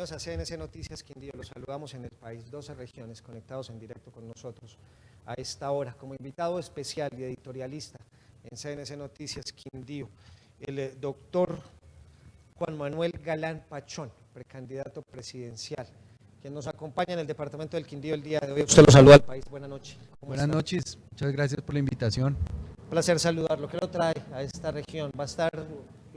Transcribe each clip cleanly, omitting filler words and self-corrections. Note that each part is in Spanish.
Bienvenidos a CNC Noticias Quindío. Los saludamos en el país, 12 regiones conectados en directo con nosotros a esta hora. Como invitado especial y editorialista en CNC Noticias Quindío, el doctor Juan Manuel Galán Pachón, precandidato presidencial, quien nos acompaña en el departamento del Quindío el día de hoy. Usted lo saluda al país. Buenas noches. Buenas noches, muchas gracias por la invitación. Un placer saludarlo. ¿Qué lo trae a esta región? Va a estar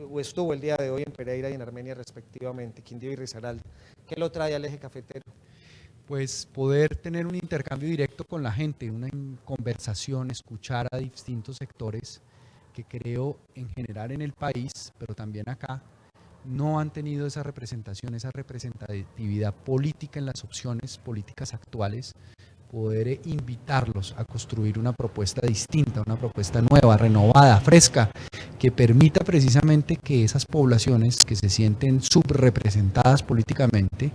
o estuvo el día de hoy en Pereira y en Armenia respectivamente, Quindío y Risaralda. ¿Qué lo trae al eje cafetero? Pues poder tener un intercambio directo con la gente, una conversación, escuchar a distintos sectores que creo en general en el país, pero también acá, no han tenido esa representación, esa representatividad política en las opciones políticas actuales, poder invitarlos a construir una propuesta distinta, una propuesta nueva, renovada, fresca, que permita precisamente que esas poblaciones que se sienten subrepresentadas políticamente,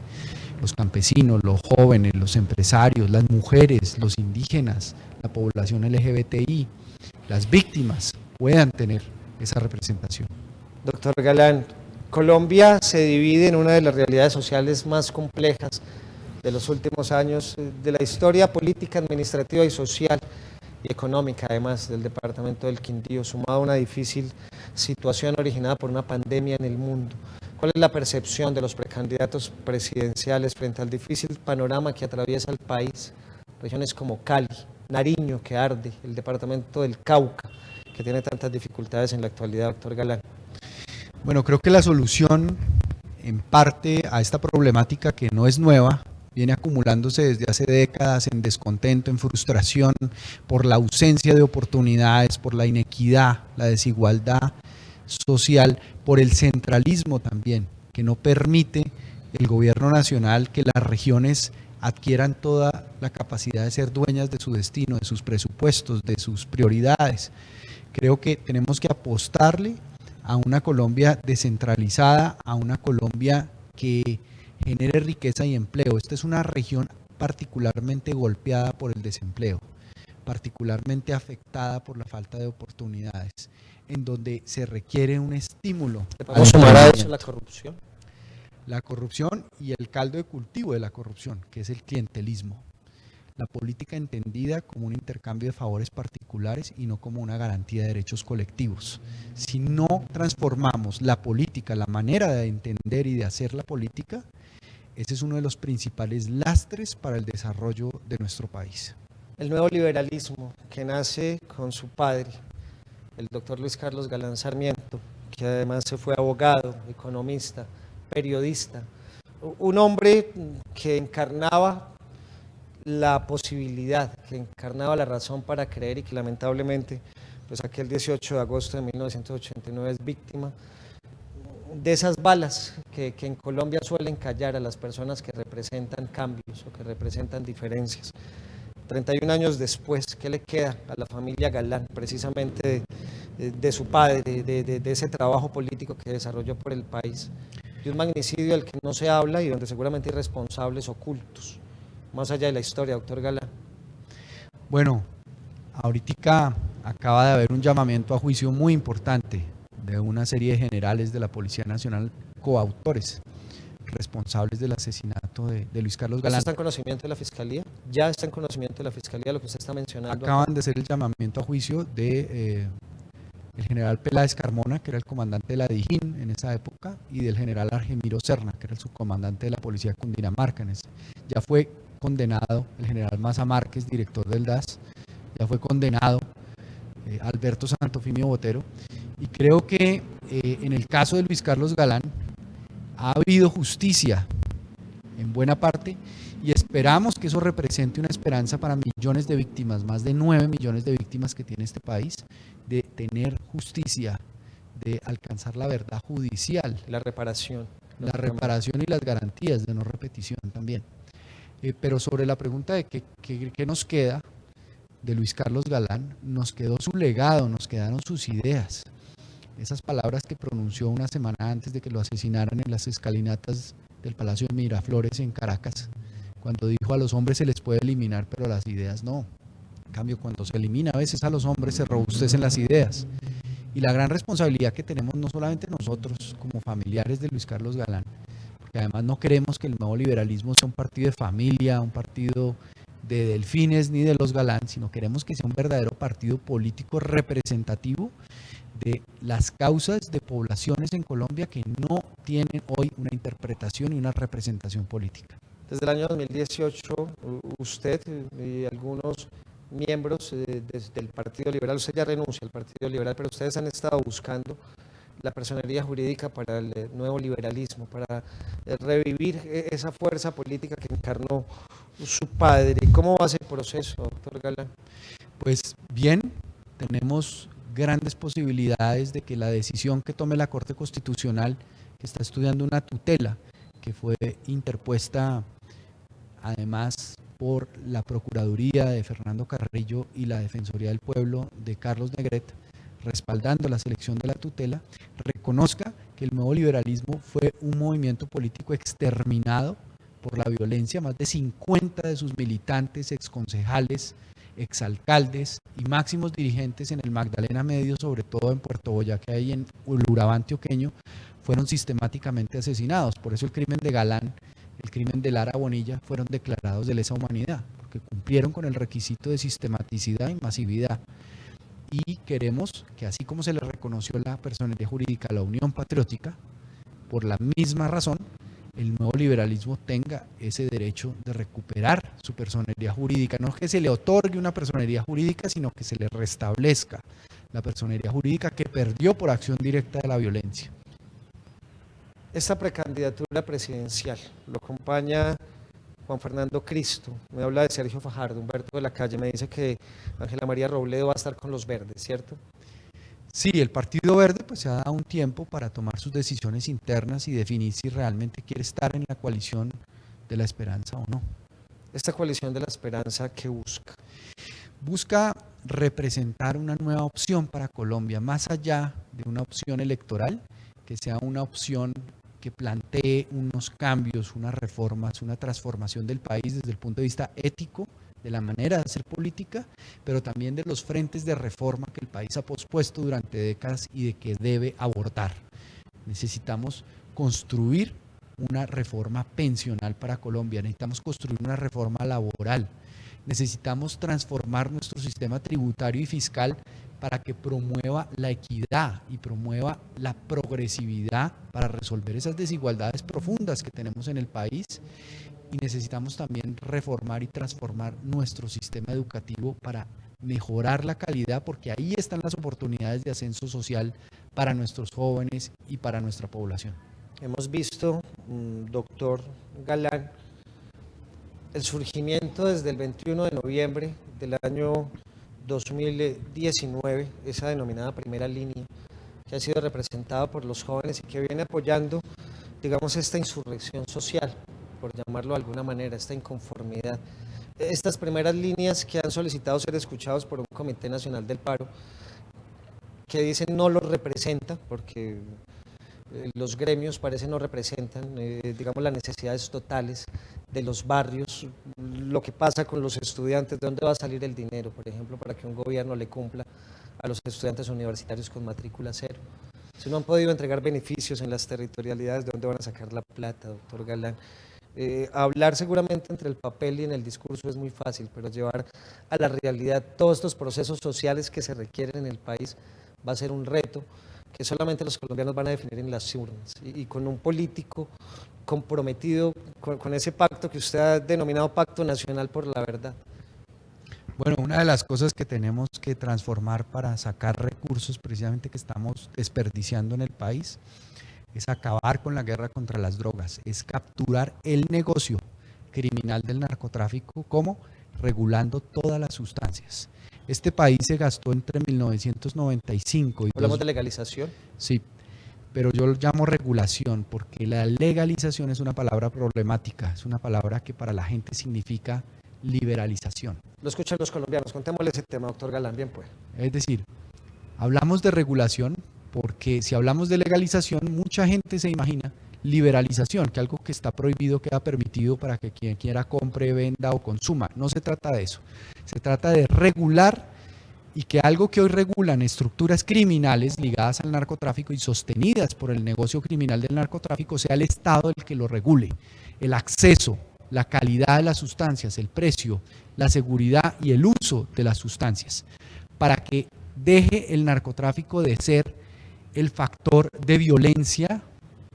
los campesinos, los jóvenes, los empresarios, las mujeres, los indígenas, la población LGBTI, las víctimas, puedan tener esa representación. Doctor Galán, Colombia se divide en una de las realidades sociales más complejas de los últimos años, de la historia política, administrativa y social y económica, además del departamento del Quindío, sumado a una difícil situación originada por una pandemia en el mundo. ¿Cuál es la percepción de los precandidatos presidenciales frente al difícil panorama que atraviesa el país? Regiones como Cali, Nariño, que arde, el departamento del Cauca, que tiene tantas dificultades en la actualidad, doctor Galán. Bueno, creo que la solución en parte a esta problemática, que no es nueva, viene acumulándose desde hace décadas en descontento, en frustración por la ausencia de oportunidades, por la inequidad, la desigualdad social, por el centralismo también, que no permite el gobierno nacional que las regiones adquieran toda la capacidad de ser dueñas de su destino, de sus presupuestos, de sus prioridades. Creo que tenemos que apostarle a una Colombia descentralizada, a una Colombia que genere riqueza y empleo. Esta es una región particularmente golpeada por el desempleo, particularmente afectada por la falta de oportunidades, en donde se requiere un estímulo. ¿Podemos sumar a eso la corrupción? La corrupción y el caldo de cultivo de la corrupción, que es el clientelismo. La política entendida como un intercambio de favores particulares y no como una garantía de derechos colectivos. Si no transformamos la política, la manera de entender y de hacer la política, ese es uno de los principales lastres para el desarrollo de nuestro país. El nuevo liberalismo que nace con su padre, el doctor Luis Carlos Galán Sarmiento, que además se fue abogado, economista, periodista, un hombre que encarnaba la posibilidad, que encarnaba la razón para creer y que lamentablemente, pues aquel 18 de agosto de 1989 es víctima de esas balas que en Colombia suelen callar a las personas que representan cambios o que representan diferencias. 31 años después, ¿qué le queda a la familia Galán, precisamente de su padre, de ese trabajo político que desarrolló por el país? De un magnicidio del que no se habla y donde seguramente hay responsables ocultos, más allá de la historia, doctor Galán. Bueno, ahorita acaba de haber un llamamiento a juicio muy importante de una serie de generales de la Policía Nacional, coautores, responsables del asesinato de Luis Carlos Galán. ¿Está en conocimiento de la Fiscalía? ¿Ya está en conocimiento de la Fiscalía lo que usted está mencionando? Acaban de hacer el llamamiento a juicio de el general Peláez Carmona, que era el comandante de la Dijín en esa época, y del general Argemiro Serna, que era el subcomandante de la Policía de Cundinamarca. Ya fue condenado el general Maza Márquez, director del DAS, ya fue condenado Alberto Santofimio Botero, y creo que en el caso de Luis Carlos Galán ha habido justicia en buena parte y esperamos que eso represente una esperanza para millones de víctimas, más de 9 millones de víctimas que tiene este país, de tener justicia, de alcanzar la verdad judicial. La reparación. La reparación y las garantías de no repetición también. Pero sobre la pregunta de qué nos queda de Luis Carlos Galán, nos quedó su legado, nos quedaron sus ideas. Esas palabras que pronunció una semana antes de que lo asesinaran en las escalinatas del Palacio de Miraflores en Caracas, cuando dijo: a los hombres se les puede eliminar, pero a las ideas no. En cambio, cuando se elimina a veces a los hombres, se robustecen las ideas. Y la gran responsabilidad que tenemos no solamente nosotros como familiares de Luis Carlos Galán, porque además no queremos que el nuevo liberalismo sea un partido de familia, un partido de delfines ni de los Galán, sino queremos que sea un verdadero partido político representativo de las causas de poblaciones en Colombia que no tienen hoy una interpretación y una representación política. Desde el año 2018, usted y algunos miembros del Partido Liberal, usted ya renuncia al Partido Liberal, pero ustedes han estado buscando la personería jurídica para el nuevo liberalismo, para revivir esa fuerza política que encarnó su padre. ¿Cómo va ese proceso, doctor Galán? Pues bien, tenemos grandes posibilidades de que la decisión que tome la Corte Constitucional, que está estudiando una tutela que fue interpuesta además por la Procuraduría de Fernando Carrillo y la Defensoría del Pueblo de Carlos Negret, respaldando la selección de la tutela, reconozca que el nuevo liberalismo fue un movimiento político exterminado por la violencia. Más de 50 de sus militantes, exconcejales, exalcaldes y máximos dirigentes en el Magdalena Medio, sobre todo en Puerto Boyacá y en el Urabá antioqueño, fueron sistemáticamente asesinados. Por eso el crimen de Galán, el crimen de Lara Bonilla fueron declarados de lesa humanidad, porque cumplieron con el requisito de sistematicidad y masividad. Y queremos que, así como se le reconoció la personería jurídica a la Unión Patriótica, por la misma razón, el nuevo liberalismo tenga ese derecho de recuperar su personería jurídica. No que se le otorgue una personería jurídica, sino que se le restablezca la personería jurídica que perdió por acción directa de la violencia. Esta precandidatura presidencial lo acompaña Juan Fernando Cristo, me habla de Sergio Fajardo, Humberto de la Calle, me dice que Ángela María Robledo va a estar con los verdes, ¿cierto? Sí, el Partido Verde pues se ha dado un tiempo para tomar sus decisiones internas y definir si realmente quiere estar en la coalición de la esperanza o no. ¿Esta coalición de la esperanza qué busca? Busca representar una nueva opción para Colombia, más allá de una opción electoral, que sea una opción que plantee unos cambios, unas reformas, una transformación del país desde el punto de vista ético, de la manera de hacer política, pero también de los frentes de reforma que el país ha pospuesto durante décadas y de que debe abordar. Necesitamos construir una reforma pensional para Colombia, necesitamos construir una reforma laboral, necesitamos transformar nuestro sistema tributario y fiscal para que promueva la equidad y promueva la progresividad para resolver esas desigualdades profundas que tenemos en el país. Y necesitamos también reformar y transformar nuestro sistema educativo para mejorar la calidad, porque ahí están las oportunidades de ascenso social para nuestros jóvenes y para nuestra población. Hemos visto, doctor Galán, el surgimiento desde el 21 de noviembre del año 2019, esa denominada primera línea, que ha sido representada por los jóvenes y que viene apoyando, digamos, esta insurrección social, por llamarlo de alguna manera, esta inconformidad. Estas primeras líneas que han solicitado ser escuchados por un Comité Nacional del Paro, que dicen no los representa, porque los gremios parece no representan, digamos, las necesidades totales de los barrios, lo que pasa con los estudiantes, de dónde va a salir el dinero, por ejemplo, para que un gobierno le cumpla a los estudiantes universitarios con matrícula cero. Si no han podido entregar beneficios en las territorialidades, ¿de dónde van a sacar la plata, doctor Galán? Hablar seguramente entre el papel y en el discurso es muy fácil, pero llevar a la realidad todos estos procesos sociales que se requieren en el país va a ser un reto que solamente los colombianos van a definir en las urnas, y con un político comprometido con ese pacto que usted ha denominado Pacto Nacional por la Verdad. Bueno, una de las cosas que tenemos que transformar para sacar recursos precisamente que estamos desperdiciando en el país es acabar con la guerra contra las drogas, es capturar el negocio criminal del narcotráfico, como regulando todas las sustancias. Este país se gastó entre 1995 y... ¿Hablamos de legalización? Sí, pero yo lo llamo regulación porque la legalización es una palabra problemática, es una palabra que para la gente significa liberalización. Lo escuchan los colombianos, contémosle ese tema, doctor Galán, bien pues. Es decir, hablamos de regulación porque si hablamos de legalización, mucha gente se imagina liberalización, que algo que está prohibido queda permitido para que quien quiera compre, venda o consuma. No se trata de eso, se trata de regular y que algo que hoy regulan estructuras criminales ligadas al narcotráfico y sostenidas por el negocio criminal del narcotráfico sea el Estado el que lo regule. El acceso, la calidad de las sustancias, el precio, la seguridad y el uso de las sustancias, para que deje el narcotráfico de ser el factor de violencia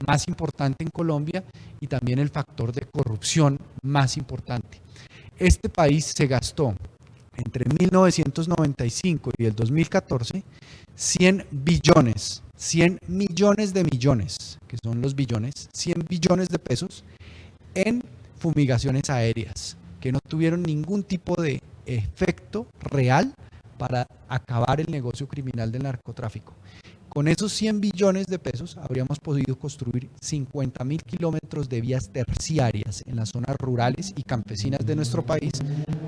más importante en Colombia y también el factor de corrupción más importante. Este país se gastó entre 1995 y el 2014 100 millones de millones, que son los billones, 100 billones de pesos en fumigaciones aéreas, que no tuvieron ningún tipo de efecto real para acabar el negocio criminal del narcotráfico. Con esos 100 billones de pesos habríamos podido construir 50.000 kilómetros de vías terciarias en las zonas rurales y campesinas de nuestro país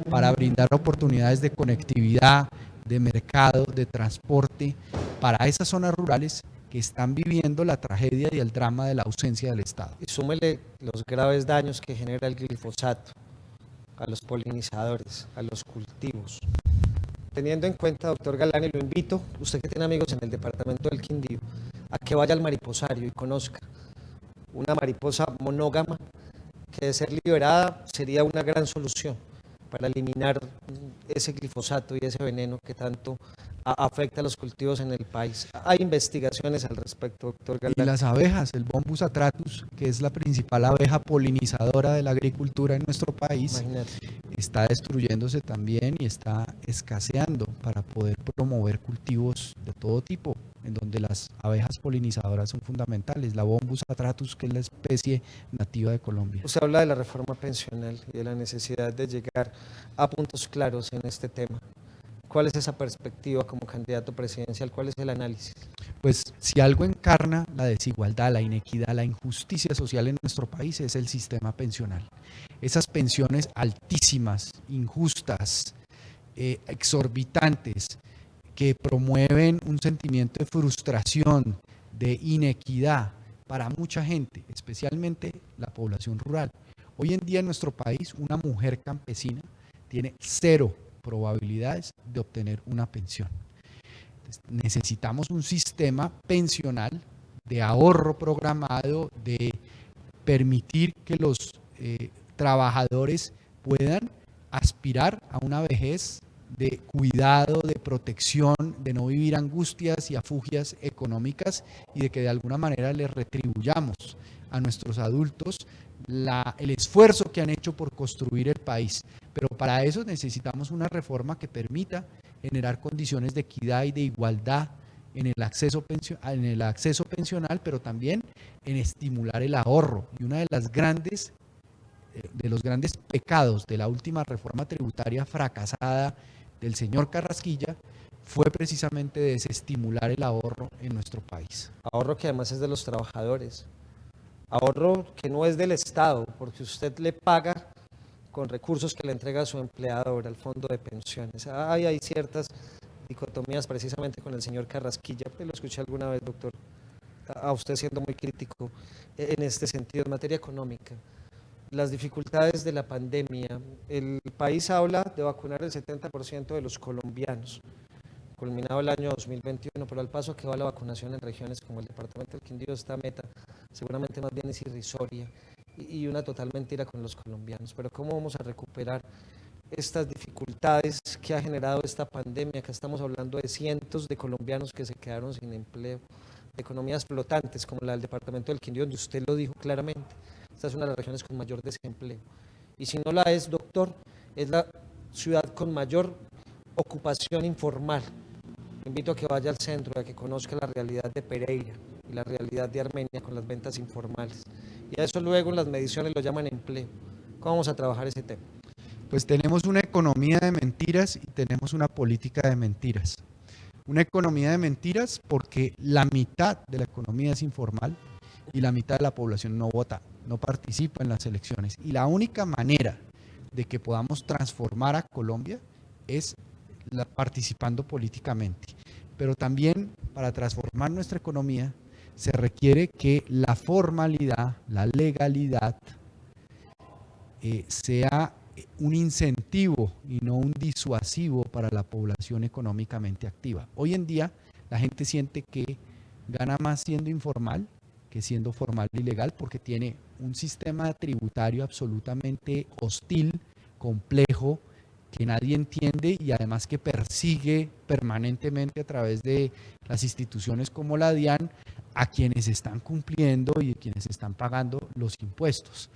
para brindar oportunidades de conectividad, de mercado, de transporte para esas zonas rurales que están viviendo la tragedia y el drama de la ausencia del Estado. Y súmele los graves daños que genera el glifosato a los polinizadores, a los cultivos. Teniendo en cuenta, doctor Galán, y lo invito, usted que tiene amigos en el departamento del Quindío, a que vaya al mariposario y conozca una mariposa monógama que de ser liberada sería una gran solución para eliminar ese glifosato y ese veneno que tanto afecta a los cultivos en el país. Hay investigaciones al respecto, doctor Galán. Y las abejas, el Bombus atratus, que es la principal abeja polinizadora de la agricultura en nuestro país, imagínate, está destruyéndose también y está escaseando para poder promover cultivos de todo tipo, en donde las abejas polinizadoras son fundamentales. La Bombus atratus, que es la especie nativa de Colombia. Usted habla de la reforma pensional y de la necesidad de llegar a puntos claros en este tema. ¿Cuál es esa perspectiva como candidato presidencial? ¿Cuál es el análisis? Pues si algo encarna la desigualdad, la inequidad, la injusticia social en nuestro país es el sistema pensional. Esas pensiones altísimas, injustas, exorbitantes, que promueven un sentimiento de frustración, de inequidad para mucha gente, especialmente la población rural. Hoy en día en nuestro país una mujer campesina tiene 0 probabilidades de obtener una pensión. Entonces, necesitamos un sistema pensional de ahorro programado, de permitir que los trabajadores puedan aspirar a una vejez de cuidado, de protección, de no vivir angustias y afugias económicas y de que de alguna manera les retribuyamos a nuestros adultos el esfuerzo que han hecho por construir el país. Pero para eso necesitamos una reforma que permita generar condiciones de equidad y de igualdad en el acceso pensional, pero también en estimular el ahorro. Y uno de los grandes pecados de la última reforma tributaria fracasada del señor Carrasquilla fue precisamente desestimular el ahorro en nuestro país. Ahorro que además es de los trabajadores. Ahorro que no es del Estado, porque usted le paga con recursos que le entrega a su empleador, al fondo de pensiones. Hay ciertas dicotomías precisamente con el señor Carrasquilla, pues lo escuché alguna vez, doctor, a usted siendo muy crítico en este sentido, en materia económica. Las dificultades de la pandemia, el país habla de vacunar el 70% de los colombianos, culminado el año 2021, pero al paso que va la vacunación en regiones como el departamento del Quindío, esta meta seguramente más bien es irrisoria y una total mentira con los colombianos. Pero ¿cómo vamos a recuperar estas dificultades que ha generado esta pandemia? Acá estamos hablando de cientos de colombianos que se quedaron sin empleo, de economías flotantes como la del departamento del Quindío, donde usted lo dijo claramente, esta es una de las regiones con mayor desempleo. Y si no la es, doctor, es la ciudad con mayor ocupación informal. Invito a que vaya al centro, a que conozca la realidad de Pereira y la realidad de Armenia con las ventas informales. Y a eso luego en las mediciones lo llaman empleo. ¿Cómo vamos a trabajar ese tema? Pues tenemos una economía de mentiras y tenemos una política de mentiras. Una economía de mentiras porque la mitad de la economía es informal y la mitad de la población no vota, no participa en las elecciones. Y la única manera de que podamos transformar a Colombia es participando políticamente. Pero también para transformar nuestra economía se requiere que la formalidad, la legalidad sea un incentivo y no un disuasivo para la población económicamente activa. Hoy en día la gente siente que gana más siendo informal que siendo formal y legal, porque tiene un sistema tributario absolutamente hostil, complejo, que nadie entiende y además que persigue permanentemente a través de las instituciones como la DIAN a quienes están cumpliendo y quienes están pagando los impuestos.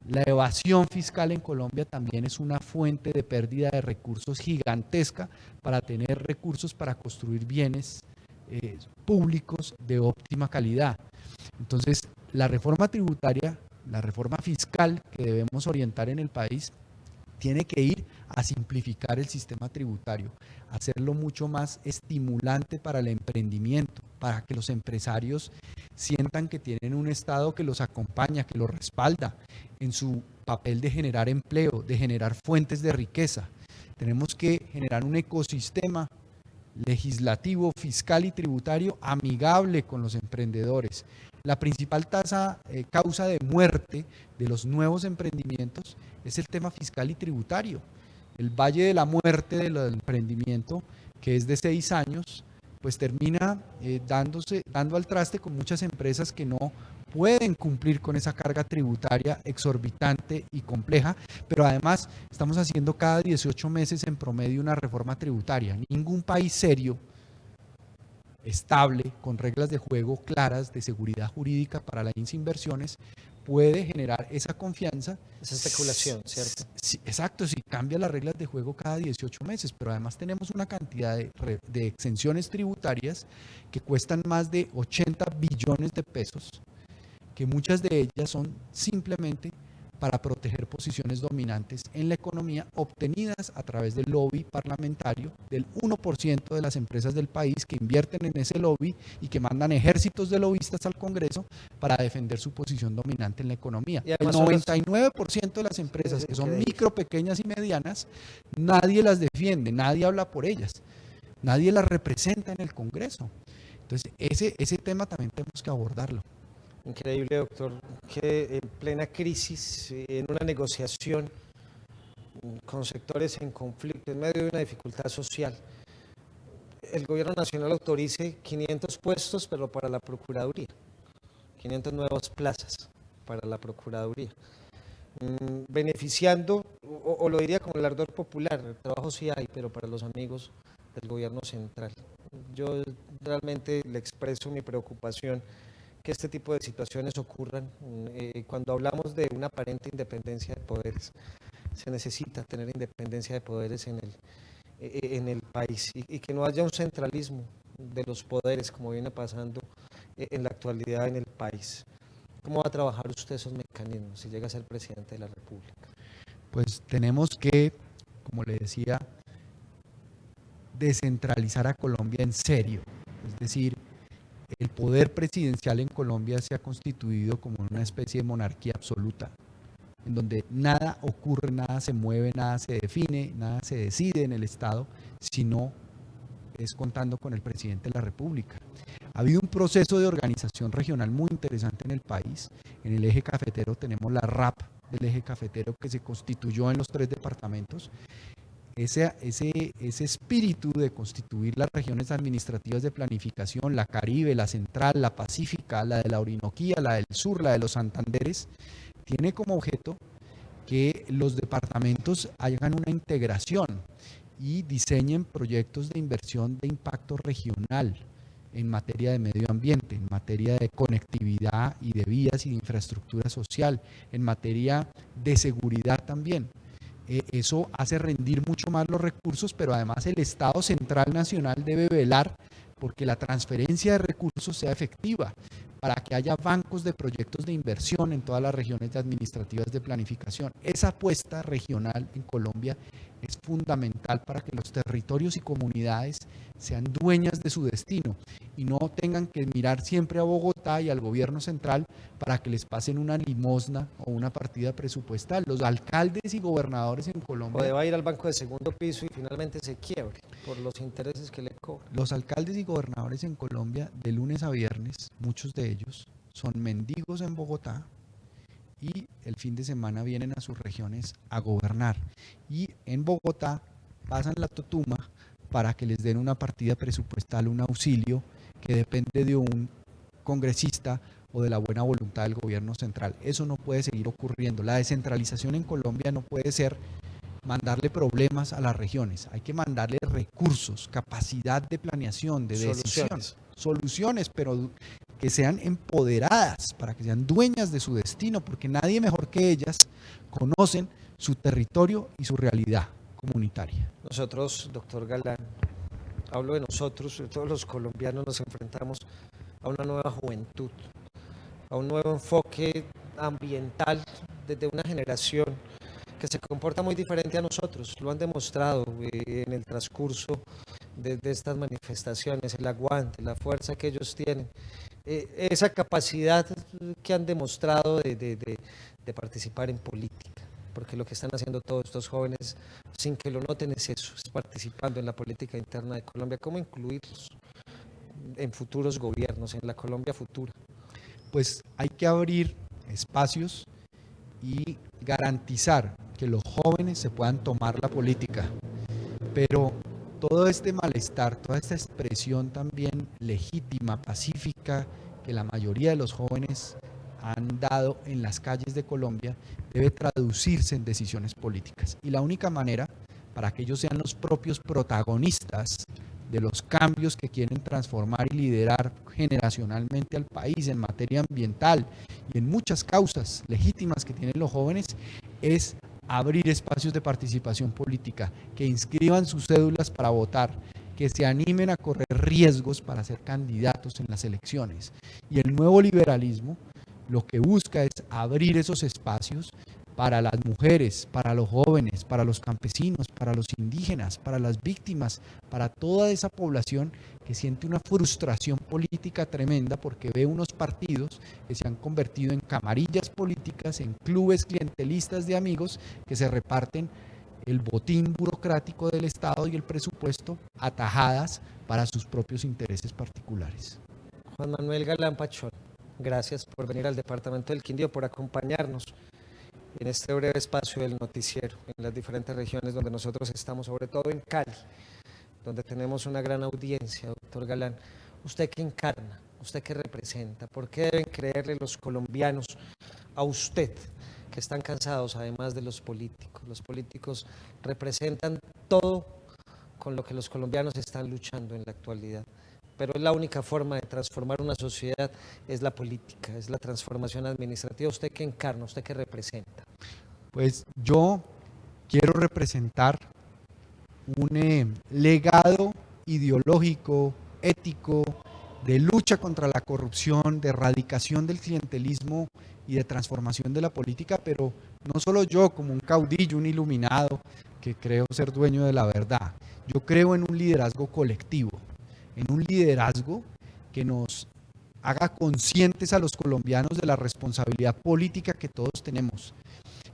La evasión fiscal en Colombia también es una fuente de pérdida de recursos gigantesca para tener recursos para construir bienes públicos de óptima calidad. Entonces, la reforma tributaria, la reforma fiscal que debemos orientar en el país, tiene que ir a simplificar el sistema tributario, hacerlo mucho más estimulante para el emprendimiento, para que los empresarios sientan que tienen un Estado que los acompaña, que los respalda en su papel de generar empleo, de generar fuentes de riqueza. Tenemos que generar un ecosistema legislativo, fiscal y tributario amigable con los emprendedores. La principal causa de muerte de los nuevos emprendimientos es el tema fiscal y tributario. El valle de la muerte del emprendimiento, que es de 6 años, pues termina dando al traste con muchas empresas que no pueden cumplir con esa carga tributaria exorbitante y compleja, pero además estamos haciendo cada 18 meses en promedio una reforma tributaria. Ningún país serio, estable, con reglas de juego claras de seguridad jurídica para las inversiones, puede generar esa confianza. Esa especulación, ¿cierto? Sí, exacto, si cambia las reglas de juego cada 18 meses, pero además tenemos una cantidad de exenciones tributarias que cuestan más de 80 billones de pesos, que muchas de ellas son simplemente para proteger posiciones dominantes en la economía obtenidas a través del lobby parlamentario del 1% de las empresas del país que invierten en ese lobby y que mandan ejércitos de lobistas al Congreso para defender su posición dominante en la economía. El 99% de las empresas que son micro, pequeñas y medianas, nadie las defiende, nadie habla por ellas, nadie las representa en el Congreso. Entonces, ese tema también tenemos que abordarlo. Increíble, doctor, que en plena crisis, en una negociación con sectores en conflicto, en medio de una dificultad social, el gobierno nacional autorice 500 puestos, pero para la Procuraduría, 500 nuevas plazas para la Procuraduría, beneficiando, o lo diría como el ardor popular, el trabajo sí hay, pero para los amigos del gobierno central. Yo realmente le expreso mi preocupación que este tipo de situaciones ocurran. Cuando hablamos de una aparente independencia de poderes, se necesita tener independencia de poderes en el país y que no haya un centralismo de los poderes como viene pasando en la actualidad en el país. ¿Cómo va a trabajar usted esos mecanismos si llega a ser presidente de la República? Pues tenemos que, como le decía, descentralizar a Colombia en serio, es decir, el poder presidencial en Colombia se ha constituido como una especie de monarquía absoluta, en donde nada ocurre, nada se mueve, nada se define, nada se decide en el Estado, sino es contando con el presidente de la República. Ha habido un proceso de organización regional muy interesante en el país. En el eje cafetero tenemos la RAP del eje cafetero que se constituyó en los 3 departamentos. Ese espíritu de constituir las regiones administrativas de planificación, la Caribe, la Central, la Pacífica, la de la Orinoquía, la del Sur, la de los Santanderes, tiene como objeto que los departamentos hagan una integración y diseñen proyectos de inversión de impacto regional en materia de medio ambiente, en materia de conectividad y de vías y de infraestructura social, en materia de seguridad también. Eso hace rendir mucho más los recursos, pero además el Estado Central Nacional debe velar porque la transferencia de recursos sea efectiva, para que haya bancos de proyectos de inversión en todas las regiones administrativas de planificación. Esa apuesta regional en Colombia es fundamental para que los territorios y comunidades sean dueñas de su destino y no tengan que mirar siempre a Bogotá y al gobierno central para que les pasen una limosna o una partida presupuestal. Los alcaldes y gobernadores en Colombia... O va a ir al banco de segundo piso y finalmente se quiebre por los intereses que le cobran. Los alcaldes y gobernadores en Colombia, de lunes a viernes, muchos de ellos son mendigos en Bogotá y el fin de semana vienen a sus regiones a gobernar. Y en Bogotá pasan la totuma para que les den una partida presupuestal, un auxilio que depende de un congresista o de la buena voluntad del gobierno central. Eso no puede seguir ocurriendo. La descentralización en Colombia no puede ser mandarle problemas a las regiones, hay que mandarle recursos, capacidad de planeación, de decisión, soluciones, pero que sean empoderadas, para que sean dueñas de su destino, porque nadie mejor que ellas conocen su territorio y su realidad comunitaria. Nosotros, doctor Galán, hablo de nosotros, de todos los colombianos, nos enfrentamos a una nueva juventud, a un nuevo enfoque ambiental desde una generación que se comporta muy diferente a nosotros, lo han demostrado en el transcurso de estas manifestaciones, el aguante, la fuerza que ellos tienen, esa capacidad que han demostrado de participar en política, porque lo que están haciendo todos estos jóvenes, sin que lo noten, es eso, es participando en la política interna de Colombia. ¿Cómo incluirlos en futuros gobiernos, en la Colombia futura? Pues hay que abrir espacios y garantizar que los jóvenes se puedan tomar la política, pero todo este malestar, toda esta expresión también legítima, pacífica, que la mayoría de los jóvenes han dado en las calles de Colombia, debe traducirse en decisiones políticas. Y la única manera para que ellos sean los propios protagonistas de los cambios que quieren transformar y liderar generacionalmente al país en materia ambiental y en muchas causas legítimas que tienen los jóvenes, es abrir espacios de participación política, que inscriban sus cédulas para votar, que se animen a correr riesgos para ser candidatos en las elecciones. Y el nuevo liberalismo lo que busca es abrir esos espacios para las mujeres, para los jóvenes, para los campesinos, para los indígenas, para las víctimas, para toda esa población que siente una frustración política tremenda porque ve unos partidos que se han convertido en camarillas políticas, en clubes clientelistas de amigos que se reparten el botín burocrático del Estado y el presupuesto a tajadas para sus propios intereses particulares. Juan Manuel Galán Pachón, gracias por venir al departamento del Quindío, por acompañarnos en este breve espacio del noticiero, en las diferentes regiones donde nosotros estamos, sobre todo en Cali, donde tenemos una gran audiencia. Doctor Galán, ¿usted qué encarna? ¿Usted qué representa? ¿Por qué deben creerle los colombianos a usted, que están cansados además de los políticos? Los políticos representan todo con lo que los colombianos están luchando en la actualidad, pero es la única forma de transformar una sociedad, es la política, es la transformación administrativa. ¿Usted qué encarna? ¿Usted qué representa? Pues yo quiero representar un legado ideológico, ético, de lucha contra la corrupción, de erradicación del clientelismo y de transformación de la política, pero no solo yo como un caudillo, un iluminado que creo ser dueño de la verdad. Yo creo en un liderazgo colectivo, en un liderazgo que nos haga conscientes a los colombianos de la responsabilidad política que todos tenemos.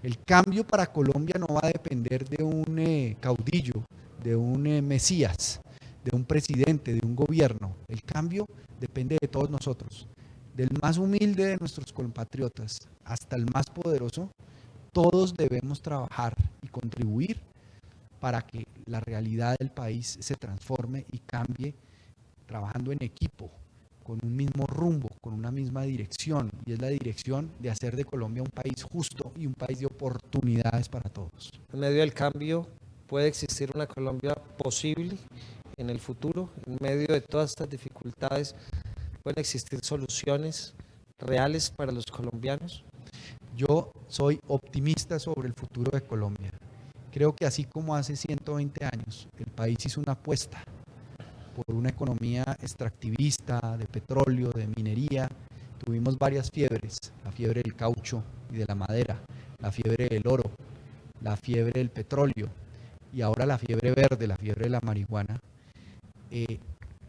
El cambio para Colombia no va a depender de un caudillo, de un mesías, de un presidente, de un gobierno. El cambio depende de todos nosotros, del más humilde de nuestros compatriotas hasta el más poderoso. Todos debemos trabajar y contribuir para que la realidad del país se transforme y cambie, trabajando en equipo, con un mismo rumbo, con una misma dirección, y es la dirección de hacer de Colombia un país justo y un país de oportunidades para todos. En medio del cambio, ¿puede existir una Colombia posible en el futuro? En medio de todas estas dificultades, ¿pueden existir soluciones reales para los colombianos? Yo soy optimista sobre el futuro de Colombia. Creo que así como hace 120 años el país hizo una apuesta por una economía extractivista, de petróleo, de minería, tuvimos varias fiebres, la fiebre del caucho y de la madera, la fiebre del oro, la fiebre del petróleo y ahora la fiebre verde, la fiebre de la marihuana.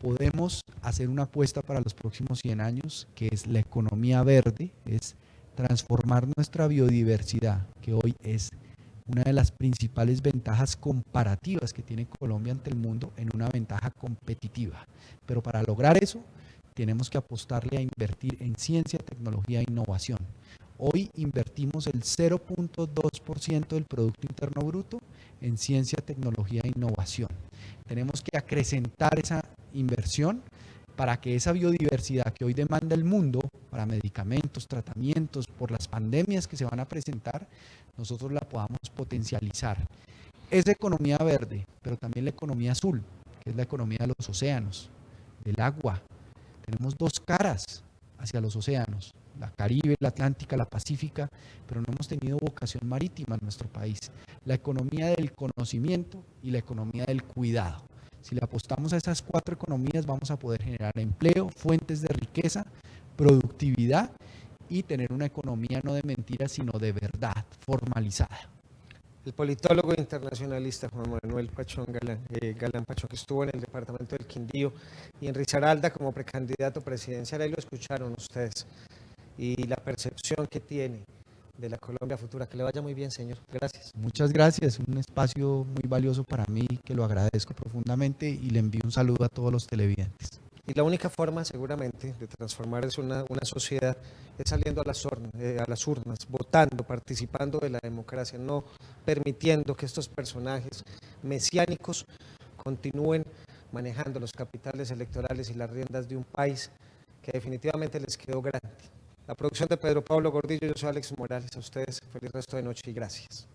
Podemos hacer una apuesta para los próximos 100 años, que es la economía verde, es transformar nuestra biodiversidad, que hoy es una de las principales ventajas comparativas que tiene Colombia ante el mundo, en una ventaja competitiva. Pero para lograr eso, tenemos que apostarle a invertir en ciencia, tecnología e innovación. Hoy invertimos el 0.2% del Producto Interno Bruto en ciencia, tecnología e innovación. Tenemos que acrecentar esa inversión para que esa biodiversidad que hoy demanda el mundo, para medicamentos, tratamientos, por las pandemias que se van a presentar, nosotros la podamos potencializar. Es economía verde, pero también la economía azul, que es la economía de los océanos, del agua. Tenemos dos caras hacia los océanos, la Caribe, la Atlántica, la Pacífica, pero no hemos tenido vocación marítima en nuestro país. La economía del conocimiento y la economía del cuidado. Si le apostamos a esas cuatro economías, vamos a poder generar empleo, fuentes de riqueza, productividad y tener una economía no de mentiras, sino de verdad, formalizada. El politólogo internacionalista Juan Manuel Pachón Galán Pachón, que estuvo en el departamento del Quindío y en Risaralda como precandidato presidencial, ahí lo escucharon ustedes, y la percepción que tiene de la Colombia futura. Que le vaya muy bien, señor. Gracias. Muchas gracias, un espacio muy valioso para mí, que lo agradezco profundamente y le envío un saludo a todos los televidentes. Y la única forma, seguramente, de transformar una sociedad es saliendo a las urnas, votando, participando de la democracia, no permitiendo que estos personajes mesiánicos continúen manejando los capitales electorales y las riendas de un país que definitivamente les quedó grande. La producción de Pedro Pablo Gordillo, yo soy Alex Morales. A ustedes, feliz resto de noche y gracias.